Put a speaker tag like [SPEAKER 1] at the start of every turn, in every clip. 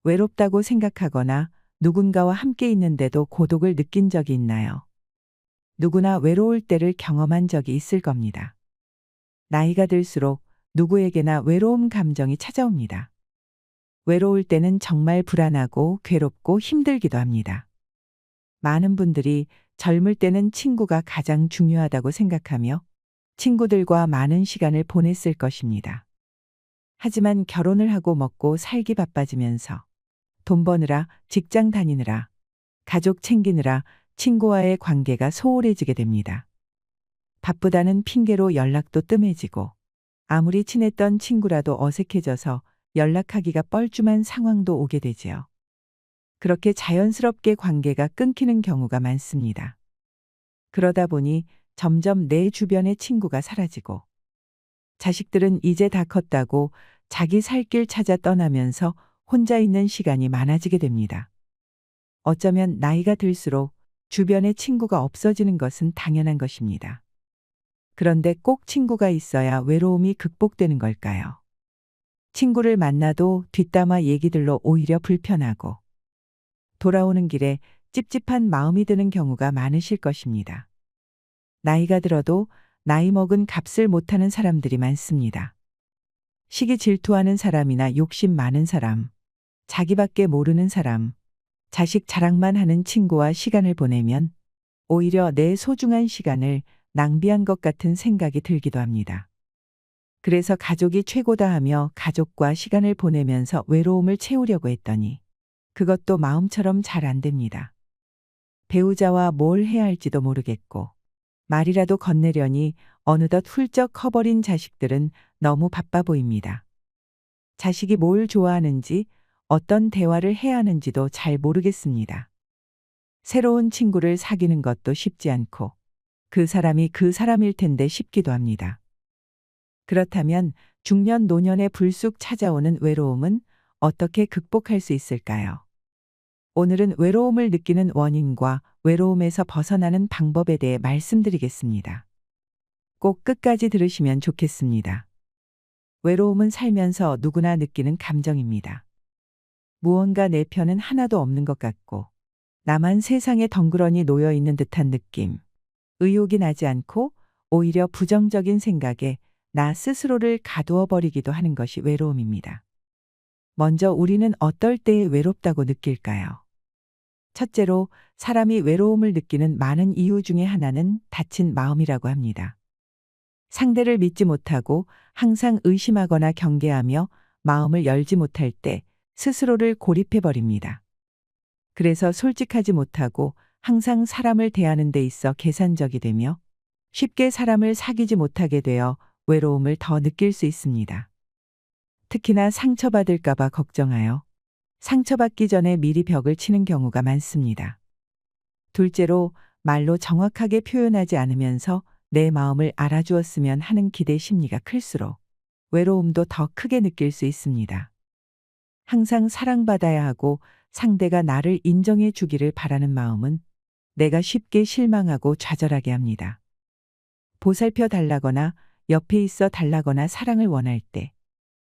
[SPEAKER 1] 외롭다고 생각하거나 누군가와 함께 있는데도 고독을 느낀 적이 있나요? 누구나 외로울 때를 경험한 적이 있을 겁니다. 나이가 들수록 누구에게나 외로움 감정이 찾아옵니다. 외로울 때는 정말 불안하고 괴롭고 힘들기도 합니다. 많은 분들이 젊을 때는 친구가 가장 중요하다고 생각하며 친구들과 많은 시간을 보냈을 것입니다. 하지만 결혼을 하고 먹고 살기 바빠지면서 돈 버느라, 직장 다니느라, 가족 챙기느라 친구와의 관계가 소홀해지게 됩니다. 바쁘다는 핑계로 연락도 뜸해지고 아무리 친했던 친구라도 어색해져서 연락하기가 뻘쭘한 상황도 오게 되지요. 그렇게 자연스럽게 관계가 끊기는 경우가 많습니다. 그러다 보니 점점 내 주변의 친구가 사라지고 자식들은 이제 다 컸다고 자기 살 길 찾아 떠나면서 혼자 있는 시간이 많아지게 됩니다. 어쩌면 나이가 들수록 주변에 친구가 없어지는 것은 당연한 것입니다. 그런데 꼭 친구가 있어야 외로움이 극복되는 걸까요? 친구를 만나도 뒷담화 얘기들로 오히려 불편하고 돌아오는 길에 찝찝한 마음이 드는 경우가 많으실 것입니다. 나이가 들어도 나이 먹은 값을 못하는 사람들이 많습니다. 시기 질투하는 사람이나 욕심 많은 사람, 자기밖에 모르는 사람, 자식 자랑만 하는 친구와 시간을 보내면 오히려 내 소중한 시간을 낭비한 것 같은 생각이 들기도 합니다. 그래서 가족이 최고다 하며 가족과 시간을 보내면서 외로움을 채우려고 했더니 그것도 마음처럼 잘 안 됩니다. 배우자와 뭘 해야 할지도 모르겠고 말이라도 건네려니 어느덧 훌쩍 커버린 자식들은 너무 바빠 보입니다. 자식이 뭘 좋아하는지 어떤 대화를 해야 하는지도 잘 모르겠습니다. 새로운 친구를 사귀는 것도 쉽지 않고 그 사람이 그 사람일 텐데 싶기도 합니다. 그렇다면 중년 노년에 불쑥 찾아오는 외로움은 어떻게 극복할 수 있을까요? 오늘은 외로움을 느끼는 원인과 외로움에서 벗어나는 방법에 대해 말씀드리겠습니다. 꼭 끝까지 들으시면 좋겠습니다. 외로움은 살면서 누구나 느끼는 감정입니다. 무언가 내 편은 하나도 없는 것 같고 나만 세상에 덩그러니 놓여 있는 듯한 느낌. 의욕이 나지 않고 오히려 부정적인 생각에 나 스스로를 가두어 버리기도 하는 것이 외로움입니다. 먼저 우리는 어떨 때에 외롭다고 느낄까요? 첫째로 사람이 외로움을 느끼는 많은 이유 중에 하나는 닫힌 마음이라고 합니다. 상대를 믿지 못하고 항상 의심하거나 경계하며 마음을 열지 못할 때 스스로를 고립해 버립니다. 그래서 솔직하지 못하고 항상 사람을 대하는 데 있어 계산적이 되며 쉽게 사람을 사귀지 못하게 되어 외로움을 더 느낄 수 있습니다. 특히나 상처받을까 봐 걱정하여 상처받기 전에 미리 벽을 치는 경우가 많습니다. 둘째로 말로 정확하게 표현하지 않으면서 내 마음을 알아주었으면 하는 기대 심리가 클수록 외로움도 더 크게 느낄 수 있습니다. 항상 사랑받아야 하고 상대가 나를 인정해 주기를 바라는 마음은 내가 쉽게 실망하고 좌절하게 합니다. 보살펴 달라거나 옆에 있어 달라거나 사랑을 원할 때,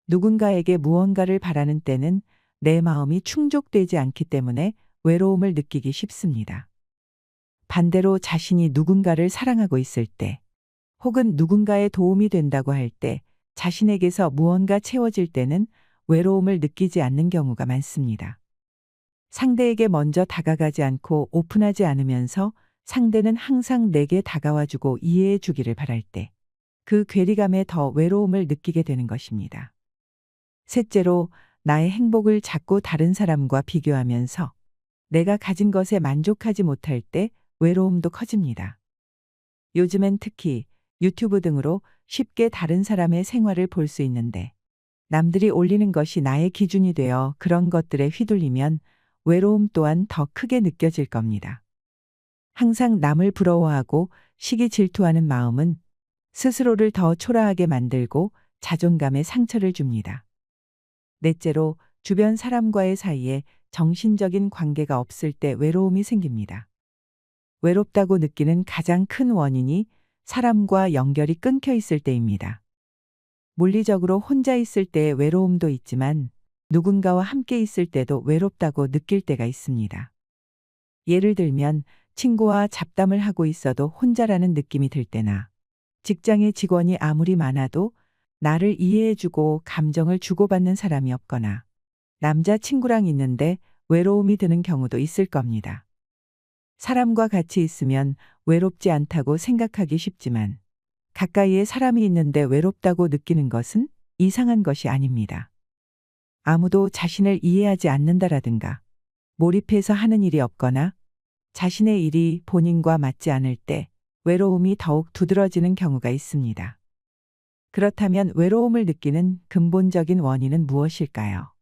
[SPEAKER 1] 누군가에게 무언가를 바라는 때는 내 마음이 충족되지 않기 때문에 외로움을 느끼기 쉽습니다. 반대로 자신이 누군가를 사랑하고 있을 때, 혹은 누군가의 도움이 된다고 할 때, 자신에게서 무언가 채워질 때는 외로움을 느끼지 않는 경우가 많습니다. 상대에게 먼저 다가가지 않고 오픈하지 않으면서 상대는 항상 내게 다가와주고 이해해 주기를 바랄 때, 그 괴리감에 더 외로움을 느끼게 되는 것입니다. 셋째로 나의 행복을 자꾸 다른 사람과 비교하면서 내가 가진 것에 만족하지 못할 때 외로움도 커집니다. 요즘엔 특히 유튜브 등으로 쉽게 다른 사람의 생활을 볼 수 있는데 남들이 올리는 것이 나의 기준이 되어 그런 것들에 휘둘리면 외로움 또한 더 크게 느껴질 겁니다. 항상 남을 부러워하고 시기 질투하는 마음은 스스로를 더 초라하게 만들고 자존감에 상처를 줍니다. 넷째로 주변 사람과의 사이에 정신적인 관계가 없을 때 외로움이 생깁니다. 외롭다고 느끼는 가장 큰 원인이 사람과 연결이 끊겨 있을 때입니다. 물리적으로 혼자 있을 때의 외로움도 있지만 누군가와 함께 있을 때도 외롭다고 느낄 때가 있습니다. 예를 들면 친구와 잡담을 하고 있어도 혼자라는 느낌이 들 때나 직장의 직원이 아무리 많아도 나를 이해해주고 감정을 주고받는 사람이 없거나 남자친구랑 있는데 외로움이 드는 경우도 있을 겁니다. 사람과 같이 있으면 외롭지 않다고 생각하기 쉽지만 가까이에 사람이 있는데 외롭다고 느끼는 것은 이상한 것이 아닙니다. 아무도 자신을 이해하지 않는다라든가 몰입해서 하는 일이 없거나 자신의 일이 본인과 맞지 않을 때 외로움이 더욱 두드러지는 경우가 있습니다. 그렇다면 외로움을 느끼는 근본적인 원인은 무엇일까요?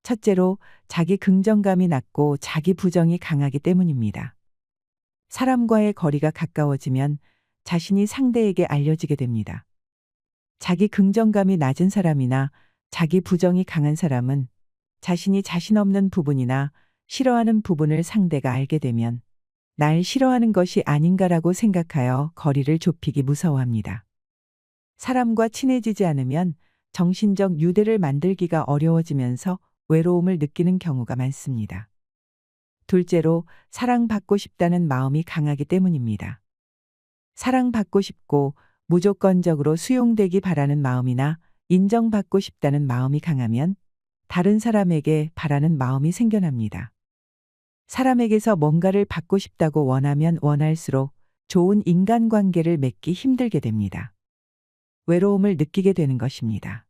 [SPEAKER 1] 첫째로 자기 긍정감이 낮고 자기 부정이 강하기 때문입니다. 사람과의 거리가 가까워지면 자신이 상대에게 알려지게 됩니다. 자기 긍정감이 낮은 사람이나 자기 부정이 강한 사람은 자신이 자신 없는 부분이나 싫어하는 부분을 상대가 알게 되면 날 싫어하는 것이 아닌가라고 생각하여 거리를 좁히기 무서워합니다. 사람과 친해지지 않으면 정신적 유대를 만들기가 어려워지면서 외로움을 느끼는 경우가 많습니다. 둘째로 사랑받고 싶다는 마음이 강하기 때문입니다. 사랑받고 싶고 무조건적으로 수용되기 바라는 마음이나 인정받고 싶다는 마음이 강하면 다른 사람에게 바라는 마음이 생겨납니다. 사람에게서 뭔가를 받고 싶다고 원하면 원할수록 좋은 인간관계를 맺기 힘들게 됩니다. 외로움을 느끼게 되는 것입니다.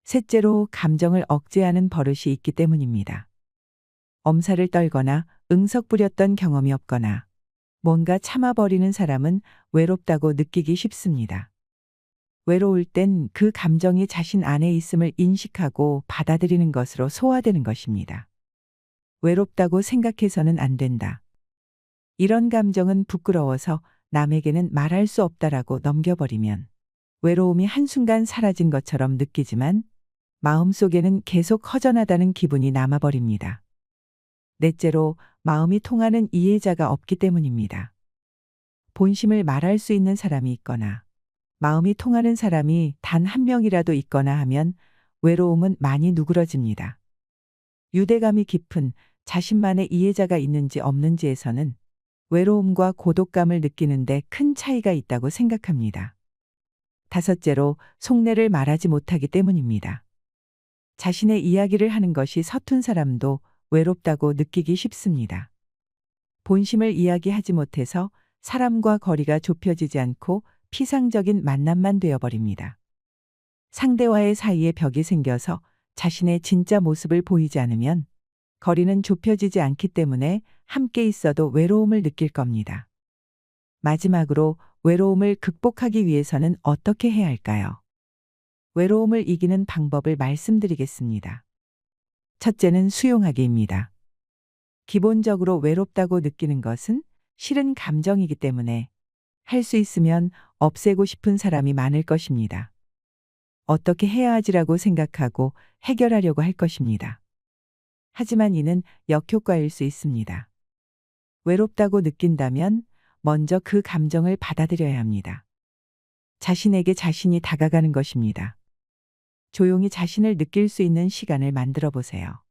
[SPEAKER 1] 셋째로 감정을 억제하는 버릇이 있기 때문입니다. 엄살을 떨거나 응석 부렸던 경험이 없거나 뭔가 참아버리는 사람은 외롭다고 느끼기 쉽습니다. 외로울 땐 그 감정이 자신 안에 있음을 인식하고 받아들이는 것으로 소화되는 것입니다. 외롭다고 생각해서는 안 된다. 이런 감정은 부끄러워서 남에게는 말할 수 없다라고 넘겨버리면 외로움이 한순간 사라진 것처럼 느끼지만 마음속에는 계속 허전하다는 기분이 남아버립니다. 넷째로 마음이 통하는 이해자가 없기 때문입니다. 본심을 말할 수 있는 사람이 있거나 마음이 통하는 사람이 단 한 명이라도 있거나 하면 외로움은 많이 누그러집니다. 유대감이 깊은 자신만의 이해자가 있는지 없는지에서는 외로움과 고독감을 느끼는데 큰 차이가 있다고 생각합니다. 다섯째로 속내를 말하지 못하기 때문입니다. 자신의 이야기를 하는 것이 서툰 사람도 외롭다고 느끼기 쉽습니다. 본심을 이야기하지 못해서 사람과 거리가 좁혀지지 않고 피상적인 만남만 되어버립니다. 상대와의 사이에 벽이 생겨서 자신의 진짜 모습을 보이지 않으면 거리는 좁혀지지 않기 때문에 함께 있어도 외로움을 느낄 겁니다. 마지막으로 외로움을 극복하기 위해서는 어떻게 해야 할까요? 외로움을 이기는 방법을 말씀드리겠습니다. 첫째는 수용하기입니다. 기본적으로 외롭다고 느끼는 것은 싫은 감정이기 때문에 할 수 있으면 없애고 싶은 사람이 많을 것입니다. 어떻게 해야 하지라고 생각하고 해결하려고 할 것입니다. 하지만 이는 역효과일 수 있습니다. 외롭다고 느낀다면 먼저 그 감정을 받아들여야 합니다. 자신에게 자신이 다가가는 것입니다. 조용히 자신을 느낄 수 있는 시간을 만들어 보세요.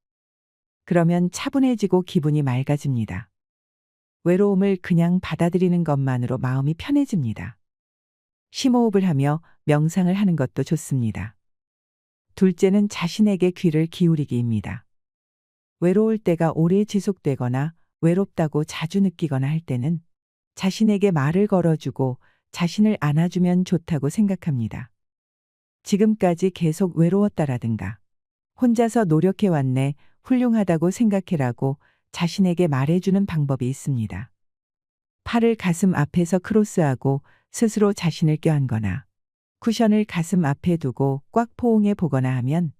[SPEAKER 1] 그러면 차분해지고 기분이 맑아집니다. 외로움을 그냥 받아들이는 것만으로 마음이 편해집니다. 심호흡을 하며 명상을 하는 것도 좋습니다. 둘째는 자신에게 귀를 기울이기입니다. 외로울 때가 오래 지속되거나 외롭다고 자주 느끼거나 할 때는 자신에게 말을 걸어주고 자신을 안아주면 좋다고 생각합니다. 지금까지 계속 외로웠다라든가 혼자서 노력해왔네, 훌륭하다고 생각해라고 자신에게 말해주는 방법이 있습니다. 팔을 가슴 앞에서 크로스하고 스스로 자신을 껴안거나 쿠션을 가슴 앞에 두고 꽉 포옹해 보거나 하면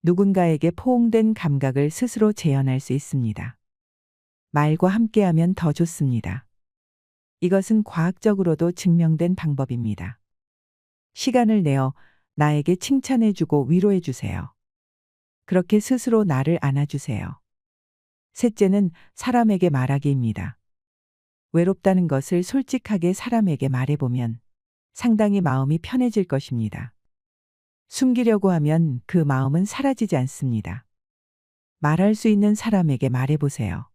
[SPEAKER 1] 누군가에게 포옹된 감각을 스스로 재현할 수 있습니다. 말과 함께하면 더 좋습니다. 이것은 과학적으로도 증명된 방법입니다. 시간을 내어 나에게 칭찬해주고 위로해주세요. 그렇게 스스로 나를 안아주세요. 셋째는 사람에게 말하기입니다. 외롭다는 것을 솔직하게 사람에게 말해보면 상당히 마음이 편해질 것입니다. 숨기려고 하면 그 마음은 사라지지 않습니다. 말할 수 있는 사람에게 말해보세요.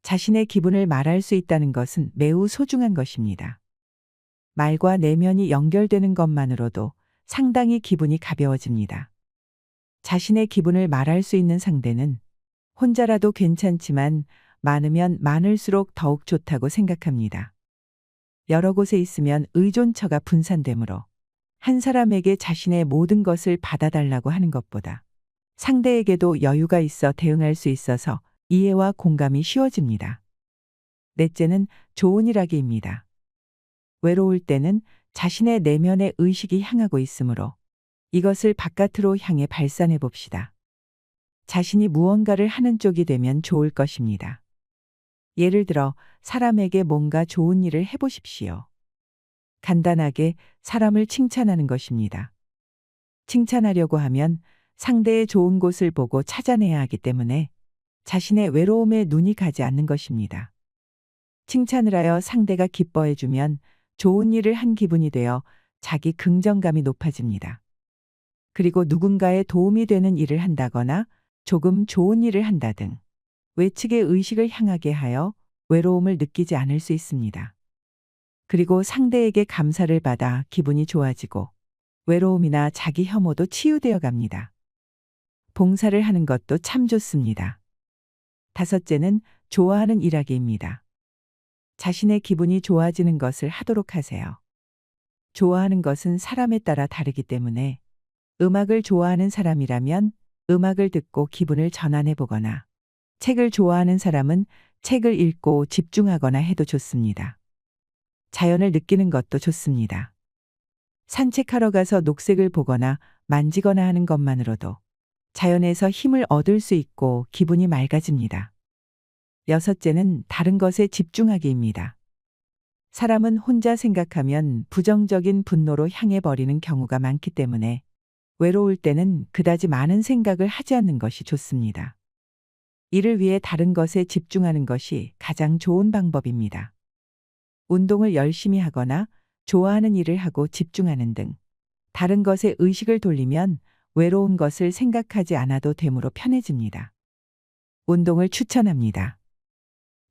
[SPEAKER 1] 자신의 기분을 말할 수 있다는 것은 매우 소중한 것입니다. 말과 내면이 연결되는 것만으로도 상당히 기분이 가벼워집니다. 자신의 기분을 말할 수 있는 상대는 혼자라도 괜찮지만 많으면 많을수록 더욱 좋다고 생각합니다. 여러 곳에 있으면 의존처가 분산되므로 한 사람에게 자신의 모든 것을 받아달라고 하는 것보다 상대에게도 여유가 있어 대응할 수 있어서 이해와 공감이 쉬워집니다. 넷째는 좋은 일하기입니다. 외로울 때는 자신의 내면의 의식이 향하고 있으므로 이것을 바깥으로 향해 발산해 봅시다. 자신이 무언가를 하는 쪽이 되면 좋을 것입니다. 예를 들어 사람에게 뭔가 좋은 일을 해보십시오. 간단하게 사람을 칭찬하는 것입니다. 칭찬하려고 하면 상대의 좋은 곳을 보고 찾아내야 하기 때문에 자신의 외로움에 눈이 가지 않는 것입니다. 칭찬을 하여 상대가 기뻐해주면 좋은 일을 한 기분이 되어 자기 긍정감이 높아집니다. 그리고 누군가의 도움이 되는 일을 한다거나 조금 좋은 일을 한다 등 외측의 의식을 향하게 하여 외로움을 느끼지 않을 수 있습니다. 그리고 상대에게 감사를 받아 기분이 좋아지고 외로움이나 자기 혐오도 치유되어 갑니다. 봉사를 하는 것도 참 좋습니다. 다섯째는 좋아하는 일하기입니다. 자신의 기분이 좋아지는 것을 하도록 하세요. 좋아하는 것은 사람에 따라 다르기 때문에 음악을 좋아하는 사람이라면 음악을 듣고 기분을 전환해 보거나 책을 좋아하는 사람은 책을 읽고 집중하거나 해도 좋습니다. 자연을 느끼는 것도 좋습니다. 산책하러 가서 녹색을 보거나 만지거나 하는 것만으로도 자연에서 힘을 얻을 수 있고 기분이 맑아집니다. 여섯째는 다른 것에 집중하기입니다. 사람은 혼자 생각하면 부정적인 분노로 향해 버리는 경우가 많기 때문에 외로울 때는 그다지 많은 생각을 하지 않는 것이 좋습니다. 이를 위해 다른 것에 집중하는 것이 가장 좋은 방법입니다. 운동을 열심히 하거나 좋아하는 일을 하고 집중하는 등 다른 것에 의식을 돌리면 외로운 것을 생각하지 않아도 되므로 편해집니다. 운동을 추천합니다.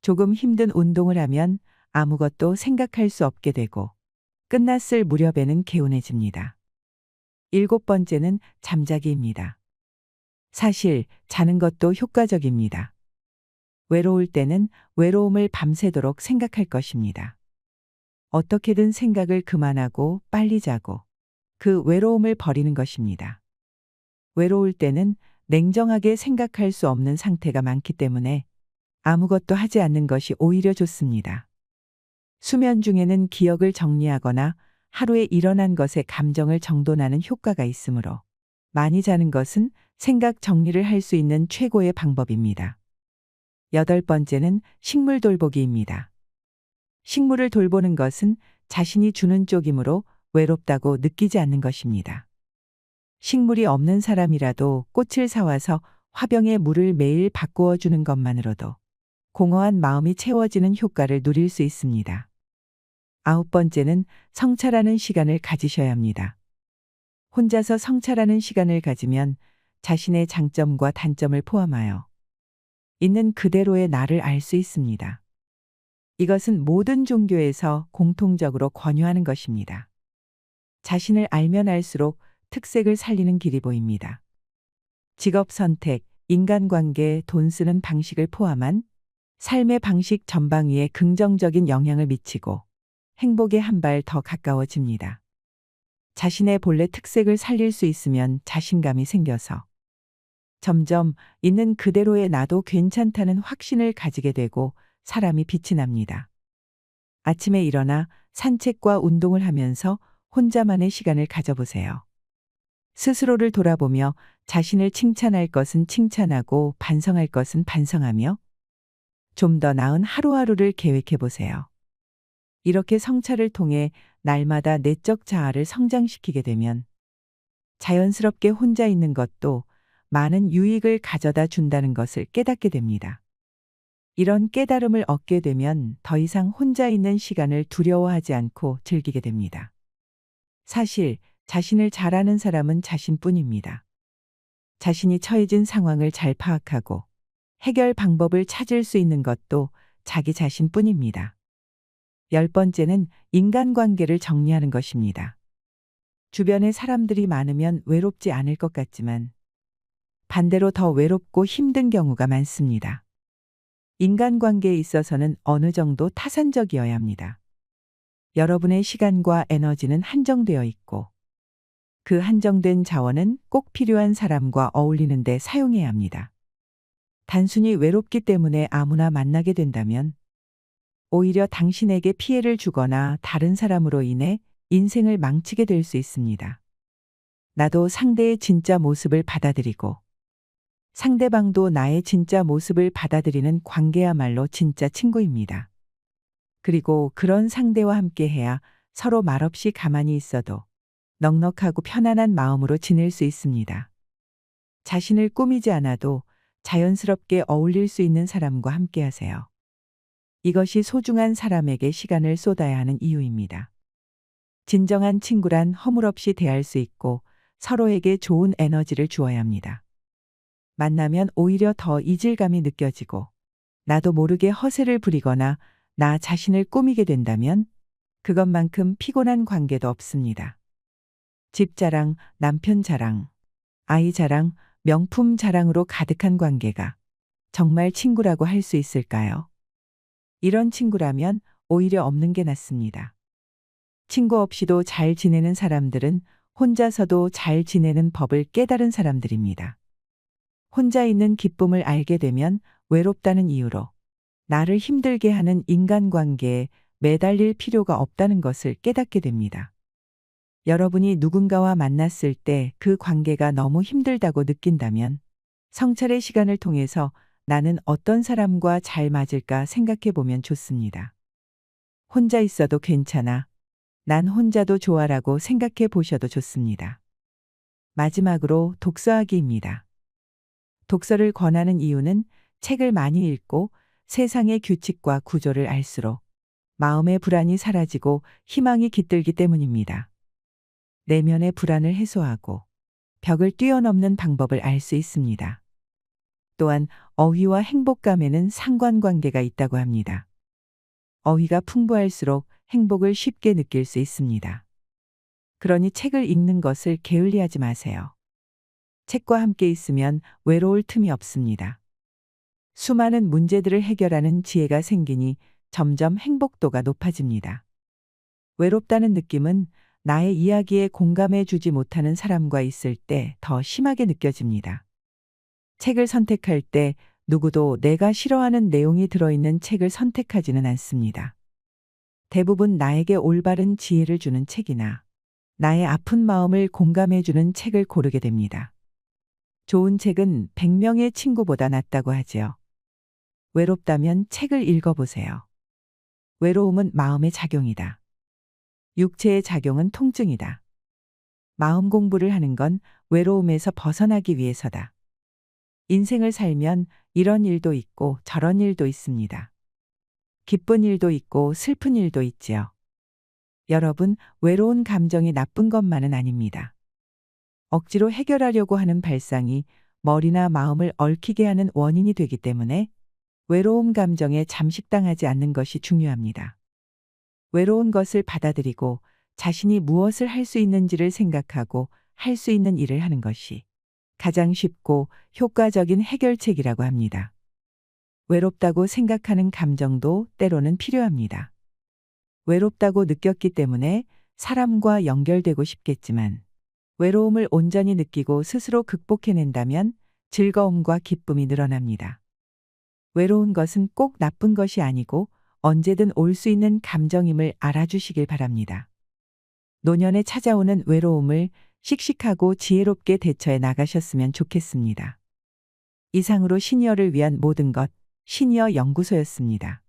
[SPEAKER 1] 조금 힘든 운동을 하면 아무것도 생각할 수 없게 되고 끝났을 무렵에는 개운해집니다. 일곱 번째는 잠자기입니다. 사실 자는 것도 효과적입니다. 외로울 때는 외로움을 밤새도록 생각할 것입니다. 어떻게든 생각을 그만하고 빨리 자고 그 외로움을 버리는 것입니다. 외로울 때는 냉정하게 생각할 수 없는 상태가 많기 때문에 아무것도 하지 않는 것이 오히려 좋습니다. 수면 중에는 기억을 정리하거나 하루에 일어난 것에 감정을 정돈하는 효과가 있으므로 많이 자는 것은 생각 정리를 할 수 있는 최고의 방법입니다. 여덟 번째는 식물 돌보기입니다. 식물을 돌보는 것은 자신이 주는 쪽이므로 외롭다고 느끼지 않는 것입니다. 식물이 없는 사람이라도 꽃을 사와서 화병에 물을 매일 바꾸어 주는 것만으로도 공허한 마음이 채워지는 효과를 누릴 수 있습니다. 아홉 번째는 성찰하는 시간을 가지셔야 합니다. 혼자서 성찰하는 시간을 가지면 자신의 장점과 단점을 포함하여 있는 그대로의 나를 알 수 있습니다. 이것은 모든 종교에서 공통적으로 권유하는 것입니다. 자신을 알면 알수록 특색을 살리는 길이 보입니다. 직업 선택, 인간관계, 돈 쓰는 방식을 포함한 삶의 방식 전방위에 긍정적인 영향을 미치고 행복에 한 발 더 가까워집니다. 자신의 본래 특색을 살릴 수 있으면 자신감이 생겨서 점점 있는 그대로의 나도 괜찮다는 확신을 가지게 되고 사람이 빛이 납니다. 아침에 일어나 산책과 운동을 하면서 혼자만의 시간을 가져보세요. 스스로를 돌아보며 자신을 칭찬할 것은 칭찬하고 반성할 것은 반성하며 좀 더 나은 하루하루를 계획해 보세요. 이렇게 성찰을 통해 날마다 내적 자아를 성장시키게 되면 자연스럽게 혼자 있는 것도 많은 유익을 가져다 준다는 것을 깨닫게 됩니다. 이런 깨달음을 얻게 되면 더 이상 혼자 있는 시간을 두려워하지 않고 즐기게 됩니다. 사실 자신을 잘 아는 사람은 자신뿐입니다. 자신이 처해진 상황을 잘 파악하고 해결 방법을 찾을 수 있는 것도 자기 자신뿐입니다. 10번째는 인간관계를 정리하는 것입니다. 주변에 사람들이 많으면 외롭지 않을 것 같지만 반대로 더 외롭고 힘든 경우가 많습니다. 인간관계에 있어서는 어느 정도 타산적이어야 합니다. 여러분의 시간과 에너지는 한정되어 있고 그 한정된 자원은 꼭 필요한 사람과 어울리는 데 사용해야 합니다. 단순히 외롭기 때문에 아무나 만나게 된다면 오히려 당신에게 피해를 주거나 다른 사람으로 인해 인생을 망치게 될 수 있습니다. 나도 상대의 진짜 모습을 받아들이고 상대방도 나의 진짜 모습을 받아들이는 관계야말로 진짜 친구입니다. 그리고 그런 상대와 함께해야 서로 말없이 가만히 있어도 넉넉하고 편안한 마음으로 지낼 수 있습니다. 자신을 꾸미지 않아도 자연스럽게 어울릴 수 있는 사람과 함께하세요. 이것이 소중한 사람에게 시간을 쏟아야 하는 이유입니다. 진정한 친구란 허물없이 대할 수 있고 서로에게 좋은 에너지를 주어야 합니다. 만나면 오히려 더 이질감이 느껴지고 나도 모르게 허세를 부리거나 나 자신을 꾸미게 된다면 그것만큼 피곤한 관계도 없습니다. 집 자랑, 남편 자랑, 아이 자랑, 명품 자랑으로 가득한 관계가 정말 친구라고 할 수 있을까요? 이런 친구라면 오히려 없는 게 낫습니다. 친구 없이도 잘 지내는 사람들은 혼자서도 잘 지내는 법을 깨달은 사람들입니다. 혼자 있는 기쁨을 알게 되면 외롭다는 이유로 나를 힘들게 하는 인간관계에 매달릴 필요가 없다는 것을 깨닫게 됩니다. 여러분이 누군가와 만났을 때 그 관계가 너무 힘들다고 느낀다면 성찰의 시간을 통해서 나는 어떤 사람과 잘 맞을까 생각해 보면 좋습니다. 혼자 있어도 괜찮아. 난 혼자도 좋아라고 생각해 보셔도 좋습니다. 마지막으로 독서하기입니다. 독서를 권하는 이유는 책을 많이 읽고 세상의 규칙과 구조를 알수록 마음의 불안이 사라지고 희망이 깃들기 때문입니다. 내면의 불안을 해소하고 벽을 뛰어넘는 방법을 알 수 있습니다. 또한 어휘와 행복감에는 상관관계가 있다고 합니다. 어휘가 풍부할수록 행복을 쉽게 느낄 수 있습니다. 그러니 책을 읽는 것을 게을리하지 마세요. 책과 함께 있으면 외로울 틈이 없습니다. 수많은 문제들을 해결하는 지혜가 생기니 점점 행복도가 높아집니다. 외롭다는 느낌은 나의 이야기에 공감해 주지 못하는 사람과 있을 때 더 심하게 느껴집니다. 책을 선택할 때 누구도 내가 싫어하는 내용이 들어있는 책을 선택하지는 않습니다. 대부분 나에게 올바른 지혜를 주는 책이나 나의 아픈 마음을 공감해 주는 책을 고르게 됩니다. 좋은 책은 100명의 친구보다 낫다고 하지요. 외롭다면 책을 읽어보세요. 외로움은 마음의 작용이다. 육체의 작용은 통증이다. 마음 공부를 하는 건 외로움에서 벗어나기 위해서다. 인생을 살면 이런 일도 있고 저런 일도 있습니다. 기쁜 일도 있고 슬픈 일도 있지요. 여러분, 외로운 감정이 나쁜 것만은 아닙니다. 억지로 해결하려고 하는 발상이 머리나 마음을 얽히게 하는 원인이 되기 때문에 외로움 감정에 잠식당하지 않는 것이 중요합니다. 외로운 것을 받아들이고 자신이 무엇을 할 수 있는지를 생각하고 할 수 있는 일을 하는 것이 가장 쉽고 효과적인 해결책이라고 합니다. 외롭다고 생각하는 감정도 때로는 필요합니다. 외롭다고 느꼈기 때문에 사람과 연결되고 싶겠지만 외로움을 온전히 느끼고 스스로 극복해낸다면 즐거움과 기쁨이 늘어납니다. 외로운 것은 꼭 나쁜 것이 아니고 언제든 올 수 있는 감정임을 알아주시길 바랍니다. 노년에 찾아오는 외로움을 씩씩하고 지혜롭게 대처해 나가셨으면 좋겠습니다. 이상으로 시니어를 위한 모든 것, 시니어 연구소였습니다.